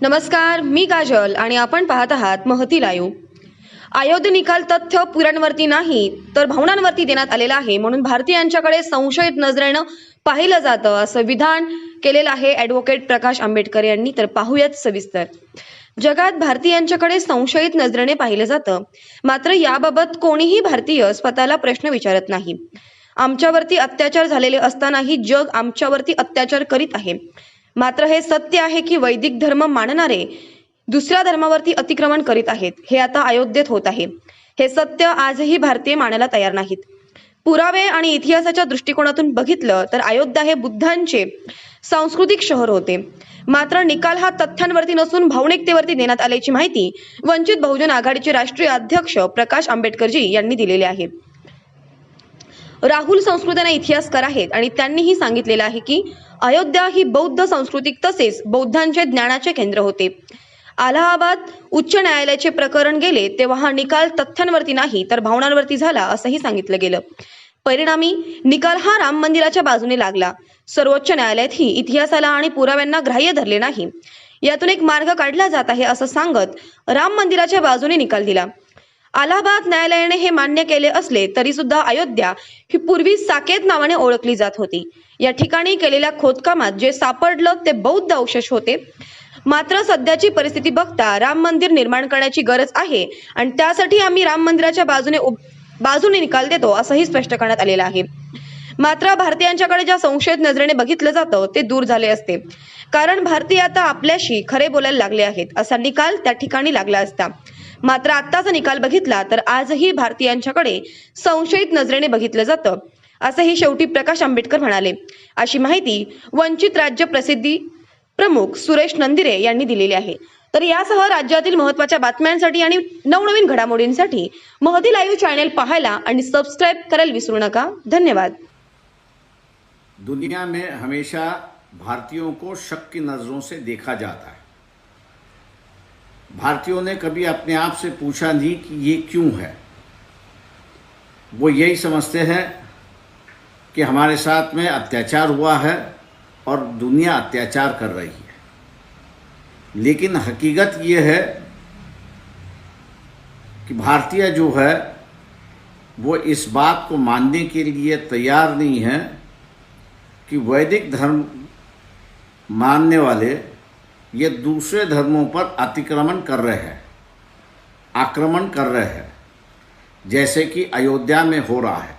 नमस्कार, मी काजल आणि आपण पाहत आहात महती लाईव्ह. अयोध्ये निकाल तथ्य पुराणवरती नाही तर भावनांवरती देण्यात आलेला आहे, म्हणून भारतीयांच्याकडे संशयित नजरेनं पाहिलं जातं असं विधान केलेलं आहे ॲडव्होकेट प्रकाश आंबेडकर यांनी. तर पाहूयात सविस्तर. जगात भारतीयांच्याकडे संशयित नजरेने पाहिलं जातं, मात्र याबाबत कोणीही भारतीय स्वतःला प्रश्न विचारत नाही. आमच्यावरती अत्याचार झालेले असतानाही जग आमच्यावरती अत्याचार करीत आहे. मात्र हे सत्य आहे की वैदिक धर्म मानणारे दुसऱ्या धर्मावरती अतिक्रमण करीत आहेत. हे आता अयोध्येत होत आहे. हे सत्य आजही भारतीय मानायला तयार नाहीत. पुरावे आणि इतिहासाच्या दृष्टिकोनातून बघितलं तर अयोध्या हे बुद्धांचे सांस्कृतिक शहर होते. मात्र निकाल हा तथ्यांवरती नसून भावनिकतेवरती देण्यात आल्याची माहिती वंचित बहुजन आघाडीचे राष्ट्रीय अध्यक्ष प्रकाश आंबेडकरजी यांनी दिलेली आहे. राहुल संस्कृतीने इतिहासकार आहेत आणि त्यांनीही सांगितलेलं आहे की अयोध्या ही बौद्ध सांस्कृतिक तसेच बौद्धांचे ज्ञानाचे केंद्र होते. अलाहाबाद उच्च न्यायालयाचे प्रकरण गेले तेव्हा हा निकाल तथ्यांवरती नाही तर भावनांवरती झाला असंही सांगितलं गेलं. परिणामी निकाल हा राम मंदिराच्या बाजूने लागला. सर्वोच्च न्यायालयातही इतिहासाला आणि पुराव्यांना ग्राह्य धरले नाही. यातून एक मार्ग काढला जात आहे असं सांगत राम मंदिराच्या बाजूने निकाल दिला. अलाहाबाद न्यायालयाने हे मान्य केले असले तरी सुद्धा अयोध्या ही पूर्वी साकेत नावाने ओळखली जात होती. या ठिकाणी केलेल्या खोदकामात जे सापडलं ते बौद्ध अवशेष होते. मात्र सध्याची परिस्थिती बघता राम मंदिर निर्माण करण्याची गरज आहे आणि त्यासाठी आम्ही राम मंदिराच्या बाजूने निकाल देतो असंही स्पष्ट करण्यात आलेलं आहे. मात्र भारतीयांच्याकडे ज्या संशयित नजरेने बघितलं जातं ते दूर झाले असते, कारण भारतीय आता आपल्याशी खरे बोलायला लागले आहेत. असा निकाल त्या ठिकाणी लागला असता. मात्र आत्ताचा निकाल बघितला तर आजही भारतीयांच्याकडे संशयित नजरेने बघितलं जातं असंही शेवटी प्रकाश आंबेडकर म्हणाले. अशी माहिती वंचित राज्य प्रसिद्धी प्रमुख सुरेश नंदिरे यांनी दिलेली आहे. तर यासह राज्यातील महत्त्वाच्या बातम्यांसाठी आणि नवनवीन घडामोडींसाठी महती लाईव्ह चॅनल पाहायला आणि सबस्क्राईब करायला विसरू नका. धन्यवाद. दुनिया में हमेशा भारतीयों को शक की नज़रों से देखा जाता है. भारतीयों ने कभी अपने आप से पूछा नहीं कि ये क्यों है. वो यही समझते हैं कि हमारे साथ में अत्याचार हुआ है और दुनिया अत्याचार कर रही है. लेकिन हकीकत ये है कि भारतीय जो है वो इस बात को मानने के लिए तैयार नहीं है कि वैदिक धर्म मानने वाले ये दूसरे धर्मों पर अतिक्रमण कर रहे हैं, आक्रमण कर रहे हैं, जैसे कि अयोध्या में हो रहा है.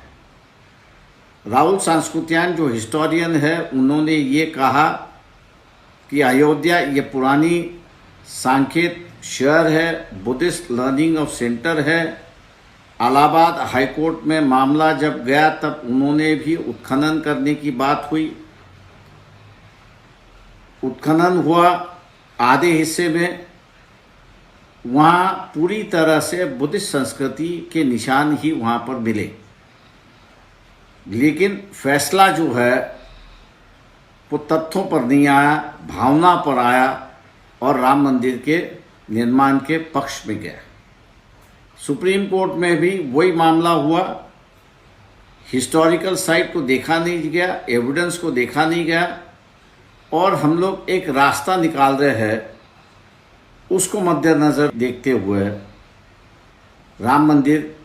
राहुल सांस्कृत्यान जो हिस्टोरियन है उन्होंने ये कहा कि अयोध्या ये पुरानी सांकेत शहर है, बुद्धिस्ट लर्निंग ऑफ सेंटर है. इलाहाबाद हाईकोर्ट में मामला जब गया तब उन्होंने भी उत्खनन करने की बात हुई. उत्खनन हुआ आधे हिस्से में, वहाँ पूरी तरह से बुद्धिस्ट संस्कृति के निशान ही वहाँ पर मिले. लेकिन फैसला जो है वो तथ्यों पर नहीं आया, भावना पर आया और राम मंदिर के निर्माण के पक्ष में गया. सुप्रीम कोर्ट में भी वही मामला हुआ. हिस्टोरिकल साइट को देखा नहीं गया, एविडेंस को देखा नहीं गया और हम लोग एक रास्ता निकाल रहे हैं. उसको मद्देनज़र देखते हुए राम मंदिर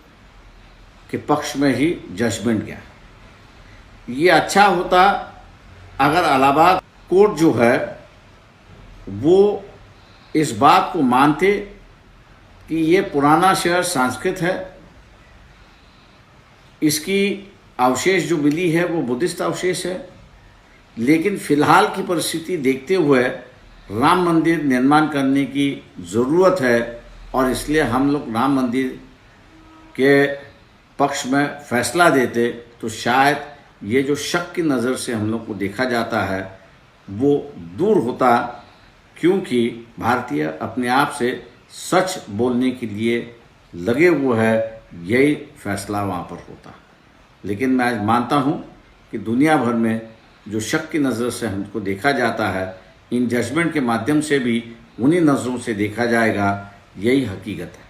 के पक्ष में ही जजमेंट गया. ये अच्छा होता अगर इलाहाबाद कोर्ट जो है वो इस बात को मानते कि ये पुराना शहर संस्कृत है, इसकी अवशेष जो मिली है वो बुद्धिस्ट अवशेष है. लेकिन फ़िलहाल की परिस्थिति देखते हुए राम मंदिर निर्माण करने की ज़रूरत है और इसलिए हम लोग राम मंदिर के पक्ष में फैसला देते तो शायद ये जो शक की नज़र से हम लोग को देखा जाता है वो दूर होता, क्योंकि भारतीय अपने आप से सच बोलने के लिए लगे हुए हैं. यही फैसला वहाँ पर होता. लेकिन मैं मानता हूँ कि दुनिया भर में जो शक की नज़र से हमको देखा जाता है, इन जजमेंट के माध्यम से भी उन्हीं नज़रों से देखा जाएगा. यही हकीकत है.